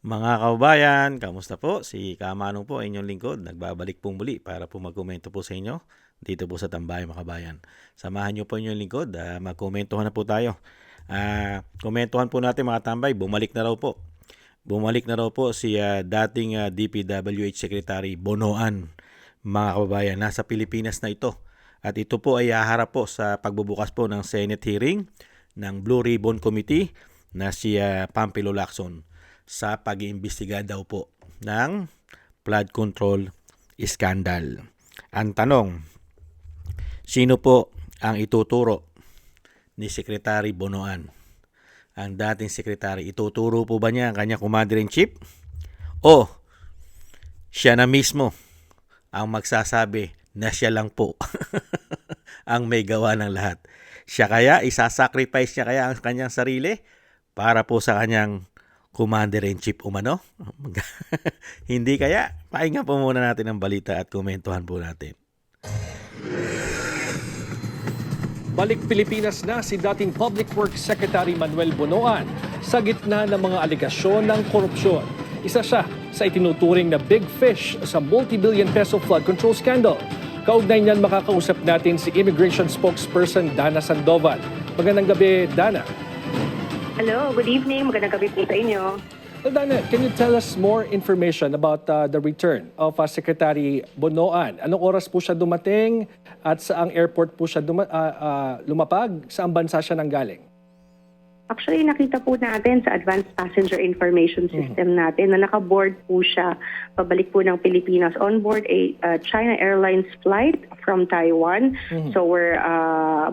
Mga kababayan, kamusta po? Si Kamanong po, inyong lingkod. Nagbabalik pong muli para po magkomento po sa inyo dito po sa Tambayan mga kabayan. Samahan niyo po inyong lingkod. Magkomentuhan na po tayo. Komentuhan po natin mga tambay. Bumalik na raw po. Bumalik na raw po si dating DPWH Secretary Bonoan. Mga kababayan, nasa Pilipinas na ito. At ito po ay haharap po sa pagbubukas po ng Senate hearing ng Blue Ribbon Committee na si Pampilo Lacson sa pag-iimbestiga daw po ng flood control scandal. Ang tanong, sino po ang ituturo ni Secretary Bonoan? Ang dating sekretary, ituturo po ba niya ang kanyang commander-in-chief? O siya na mismo ang magsasabi na siya lang po ang may gawa ng lahat? Siya kaya, isasacrifice niya kaya ang kanyang sarili para po sa kanyang commander-in-chief umano? Hindi kaya? Pakinggan po muna natin ang balita at komentuhan po natin. Balik Pilipinas na si dating Public Works Secretary Manuel Bonoan sa gitna ng mga aligasyon ng korupsyon. Isa siya sa itinuturing na big fish sa multi-billion peso flood control scandal. Kaugnay niyan makakausap natin si Immigration Spokesperson Dana Sandoval. Magandang gabi, Dana. Hello, good evening. Magandang gabi po sa inyo. Dana, can you tell us more information about the return of Secretary Bonoan? Anong oras po siya dumating at saang airport po siya lumapag? Saang bansa siya nanggaling? Actually, nakita po natin sa Advanced Passenger Information System natin na nakaboard po siya pabalik po ng Pilipinas on board a China Airlines flight from Taiwan. So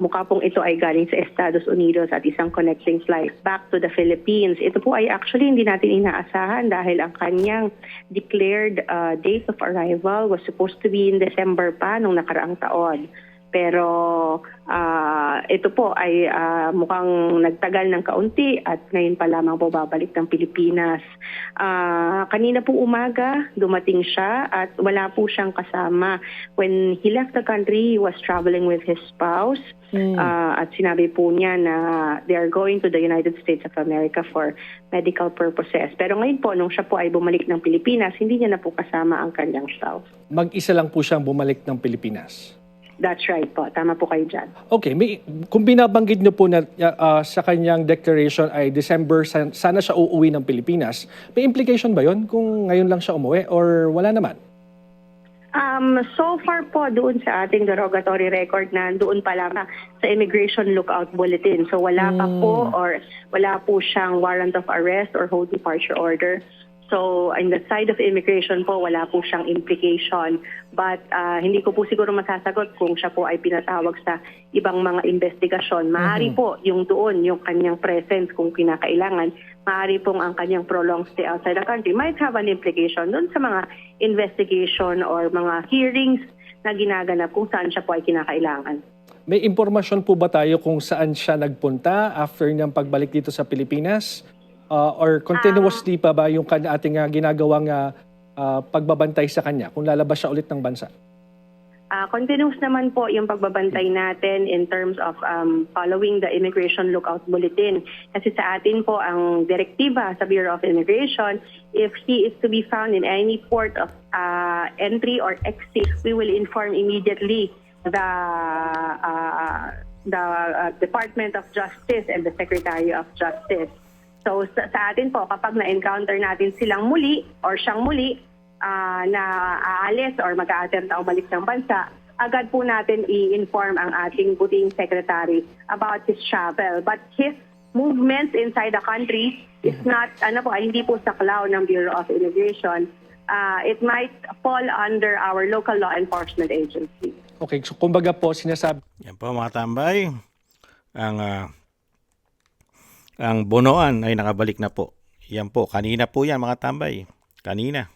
mukha pong ito ay galing sa Estados Unidos at isang connecting flight back to the Philippines. Ito po ay actually hindi natin inaasahan dahil ang kanyang declared date of arrival was supposed to be in December pa nung nakaraang taon. Pero ito po ay mukhang nagtagal ng kaunti at ngayon pa lamang po babalik ng Pilipinas. Kanina po umaga dumating siya at wala po siyang kasama. When he left the country, he was traveling with his spouse. At sinabi po niya na they are going to the United States of America for medical purposes. Pero ngayon po, nung siya po ay bumalik ng Pilipinas, hindi niya na po kasama ang kanyang spouse. Mag-isa lang po siyang bumalik ng Pilipinas. That's right po. Tama po kayo dyan. Okay, kung binabanggit niyo po na sa kanyang declaration ay December sana siya uuwi ng Pilipinas, may implication ba yon kung ngayon lang siya umuwi or wala naman? So far po doon sa ating derogatory record na doon pa lang sa Immigration Lookout Bulletin. So wala pa po or wala po siyang warrant of arrest or hold departure order. So, in the side of immigration po, wala po siyang implication. But hindi ko po siguro masasagot kung siya po ay pinatawag sa ibang mga investigasyon. Maaari po yung doon, yung kanyang presence kung kinakailangan. Maaari pong ang kanyang prolonged stay outside the country might have an implication doon sa mga investigation or mga hearings na ginaganap kung saan siya po ay kinakailangan. May impormasyon po ba tayo kung saan siya nagpunta after niyang pagbalik dito sa Pilipinas? Or continuously pa ba yung ating ginagawang pagbabantay sa kanya kung lalabas siya ulit ng bansa? Continuous naman po yung pagbabantay natin in terms of following the Immigration Lookout Bulletin. Kasi sa atin po ang direktiba sa Bureau of Immigration, if he is to be found in any port of entry or exit, we will inform immediately the Department of Justice and the Secretary of Justice. So sa atin po, kapag na-encounter natin silang muli or siyang muli na aalis or mag-a-attempt na umalis ng bansa, agad po natin i-inform ang ating buting secretary about his travel. But his movements inside the country is not, hindi po saklaw ng Bureau of Immigration. It might fall under our local law enforcement agency. Okay, so kumbaga po sinasabi... Yan po mga tambay. Ang Bonoan ay nakabalik na po. Yan po, kanina po yan mga tambay. Kanina,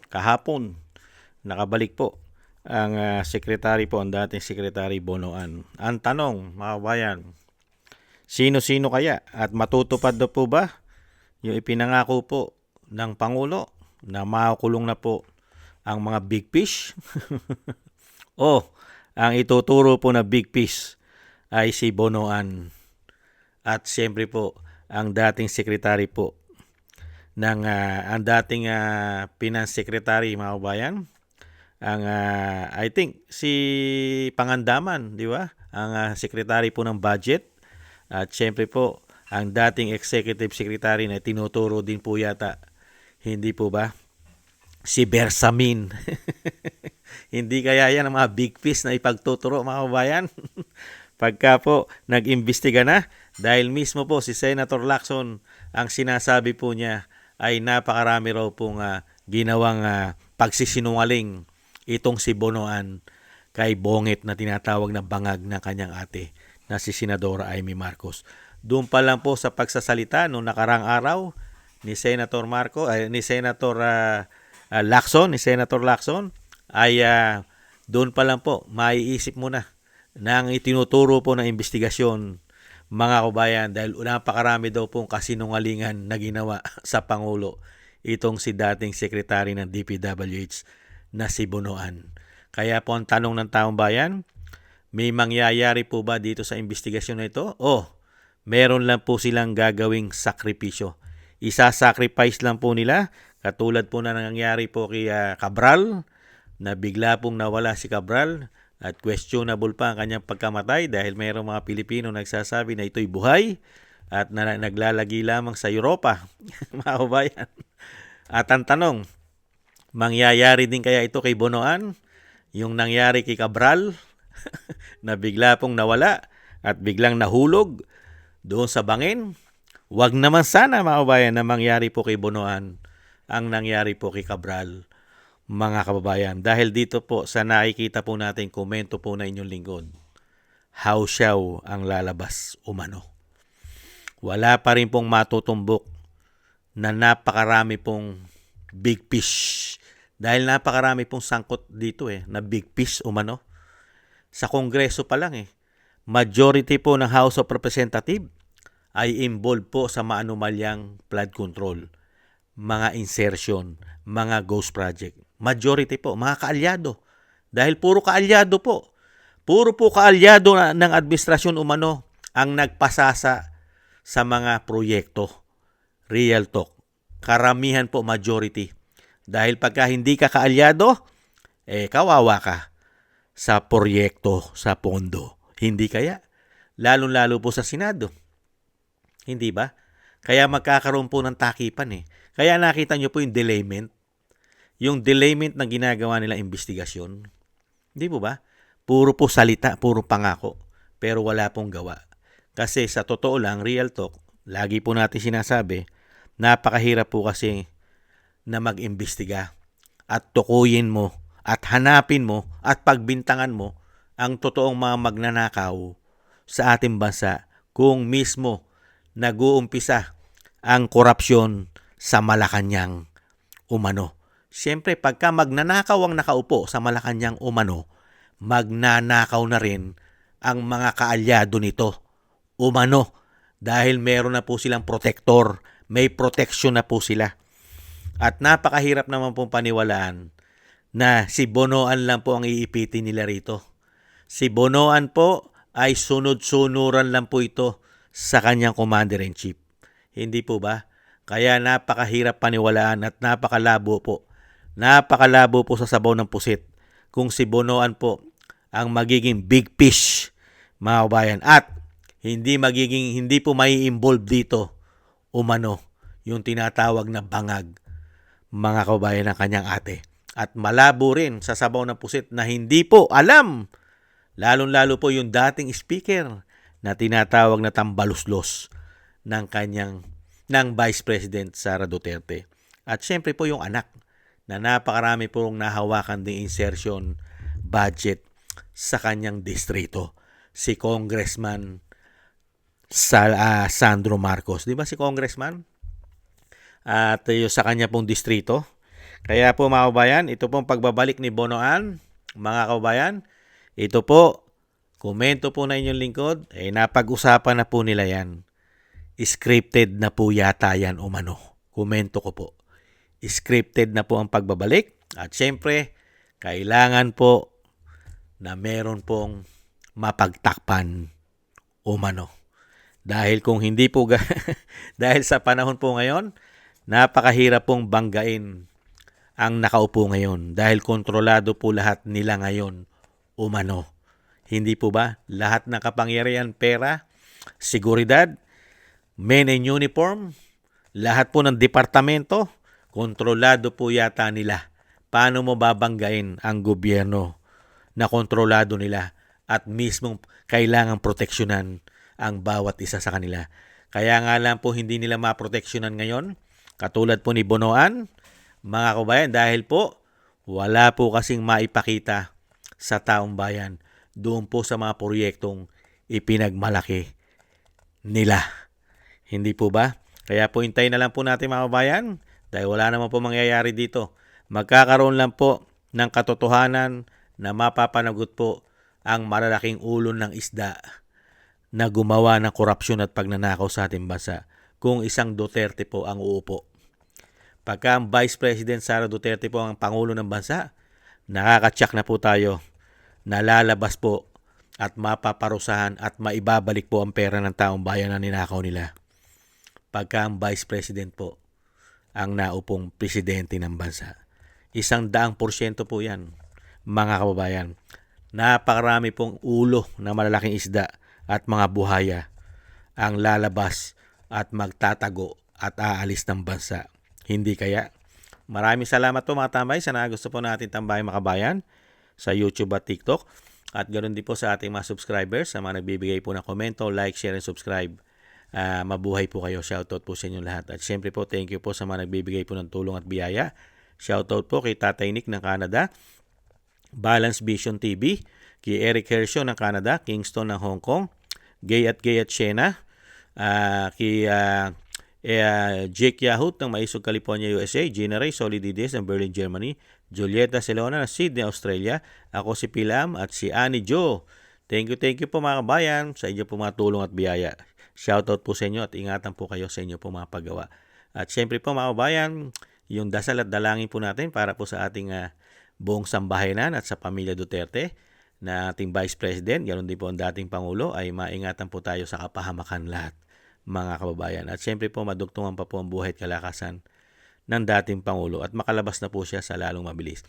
kahapon, nakabalik po ang sekretary po, ang dating sekretary Bonoan. Ang tanong, mga kabayan, sino-sino kaya at matutupad na po ba yung ipinangako po ng Pangulo na makukulong na po ang mga big fish? O ang ituturo po na big fish ay si Bonoan. At siyempre po, ang dating sekretary po ng ang dating Finance Secretary, mga kabayan, ang I think si Pangandaman, di ba? Ang Secretary po ng Budget, at syempre po ang dating Executive Secretary na tinuturo din po yata, hindi po ba? Si Bersamin. Hindi kaya yan ang mga big fish na ipagtuturo, mga kabayan? Pagka po nag-imbestiga na, dahil mismo po si Senator Lacson, ang sinasabi po niya ay napakarami raw pong ginawang pagsisinungaling itong si Bonoan kay Bongit na tinatawag na bangag ng kanyang ate na si Senadora Amy Marcos. Doon pa lang po sa pagsasalita noong nakarang araw ni Senator Lacson ay doon pa lang po maiisip mo na ang itinuturo po ng investigasyon, mga kabayan, dahil napakarami daw pong kasinungalingan na ginawa sa Pangulo itong si dating Secretary ng DPWH na si Bonoan. Kaya po ang tanong ng taong bayan, may mangyayari po ba dito sa investigasyon na ito? O meron lang po silang gagawing sakripisyo? Isa-sacrifice lang po nila, katulad po na nangyari po kay Cabral, na bigla pong nawala si Cabral at questionable pa ang kanyang pagkamatay dahil mayroong mga Pilipino nagsasabi na ito'y buhay at naglalagi lamang sa Europa, mga kabayan. At ang tanong, mangyayari din kaya ito kay Bonoan? Yung nangyari kay Cabral na bigla pong nawala at biglang nahulog doon sa bangin? Wag naman sana, mga kabayan, na mangyari po kay Bonoan ang nangyari po kay Cabral, mga kababayan. Dahil dito po sa nakikita po natin komento po na inyong lingkod, hawsyaw ang lalabas umano. Wala pa rin pong matutumbok na napakarami pong big fish. Dahil napakarami pong sangkot dito na big fish umano. Sa Kongreso pa lang majority po ng House of Representatives ay involved po sa maanumalyang flood control, mga insertion, mga ghost project. Majority po, mga kaalyado. Dahil puro kaalyado po. Puro po kaalyado ng administrasyon umano ang nagpasasa sa mga proyekto. Real talk. Karamihan po, majority. Dahil pagka hindi ka kaalyado, kawawa ka sa proyekto, sa pondo. Hindi kaya? Lalo-lalo po sa Senado. Hindi ba? Kaya magkakaroon po ng takipan Kaya nakita nyo po yung delayment. Yung delayment na ginagawa nila investigasyon. Hindi po ba? Puro po salita, puro pangako. Pero wala pong gawa. Kasi sa totoo lang, real talk, lagi po natin sinasabi, napakahirap po kasi na mag-imbestiga at tukuyin mo at hanapin mo at pagbintangan mo ang totoong mga magnanakaw sa ating bansa kung mismo nag-uumpisa ang korupsyon sa Malacanang umano. Siyempre, pagka magnanakaw ang nakaupo sa Malacanang umano, magnanakaw na rin ang mga kaalyado nito umano dahil meron na po silang protector, may protection na po sila. At napakahirap naman pong paniwalaan na si Bonoan lang po ang iipitin nila rito. Si Bonoan po ay sunod-sunuran lang po ito sa kanyang Commander-in-Chief. Hindi po ba? Kaya napakahirap paniwalaan at napakalabo po. Napakalabo po sa sabaw ng pusit kung si Bonoan po ang magiging big fish, mga kabayan. At hindi po mai-involve dito umano yung tinatawag na bangag, mga kabayan, ng kanyang ate. At malabo rin sa sabaw ng pusit na hindi po alam, lalong-lalo po yung dating speaker na tinatawag na tambaluslos ng Vice President Sara Duterte. At syempre po yung anak na napakarami pong nahawakan ng insertion budget sa kanyang distrito, si Congressman Sandro Marcos. Di ba si Congressman? At sa kanya pong distrito. Kaya po, mga kabayan, ito pong pagbabalik ni Bonoan, mga kabayan, ito po, komento po na inyong lingkod, napag-usapan na po nila yan. Scripted na po yata yan umano. Komento ko po. Scripted na po ang pagbabalik. At syempre, kailangan po na meron pong mapagtakpan umano. Dahil kung hindi po, dahil sa panahon po ngayon, napakahirap pong banggain ang nakaupo ngayon dahil kontrolado po lahat nila ngayon umano. Hindi po ba? Lahat ng kapangyarihan, pera, seguridad, men in uniform, lahat po ng departamento, kontrolado po yata nila. Paano mo babanggain ang gobyerno na kontrolado nila at mismong kailangang proteksyonan ang bawat isa sa kanila? Kaya nga lang po hindi nila maproteksyonan ngayon, katulad po ni Bonoan, mga kabayan, dahil po wala po kasing maipakita sa taong bayan doon po sa mga proyektong ipinagmalaki nila. Hindi po ba? Kaya po hintayin na lang po natin mga kabayan dahil wala naman po mangyayari dito. Magkakaroon lang po ng katotohanan na mapapanagot po ang malalaking ulo ng isda na gumawa ng korupsyon at pagnanakaw sa ating bansa kung isang Duterte po ang uupo. Pagka ang Vice President Sara Duterte po ang Pangulo ng bansa, nakakatsak na po tayo na lalabas po at mapaparusahan at maibabalik po ang pera ng taong bayan na ninakaw nila. Pagka ang Vice President po ang naupong presidente ng bansa. 100% po yan, mga kababayan. Napakarami pong ulo na malalaking isda at mga buhaya ang lalabas at magtatago at aalis ng bansa. Hindi kaya? Maraming salamat po mga tambay sa nagusto po natin tambay mga kabayan sa YouTube at TikTok. At ganoon din po sa ating mga subscribers sa mga nagbibigay po ng komento, like, share, and subscribe. Mabuhay po kayo. Shoutout po sa inyong lahat. At syempre po, thank you po sa mga nagbibigay po ng tulong at biyaya. Shoutout po kay Tatay Nick ng Canada, Balance Vision TV, kay Eric Hershaw ng Canada, Kingston ng Hong Kong, Gay at Shena, kay Jake Yahut ng Maisog, California, USA, Gina Ray Solidides ng Berlin, Germany, Julieta Celona ng Sydney, Australia, ako si Pilam at si Annie Jo. Thank you po mga kabayan sa inyo po mga tulong at biyaya. Shoutout po sa inyo at ingatan po kayo sa inyo po mga paggawa. At syempre po mga kabayan, yung dasal at dalangin po natin para po sa ating buong sambahayan at sa pamilya Duterte na ating Vice President, ganoon din po ang dating Pangulo, ay maingatan po tayo sa kapahamakan lahat mga kababayan. At syempre po madugtungan pa po ang buhay at kalakasan ng dating Pangulo at makalabas na po siya sa lalong mabilis.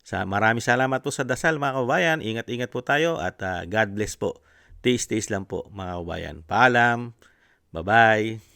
Maraming salamat po sa dasal mga kababayan. Ingat-ingat po tayo at God bless po. Tiis-tiis lang po mga kababayan. Paalam. Bye-bye.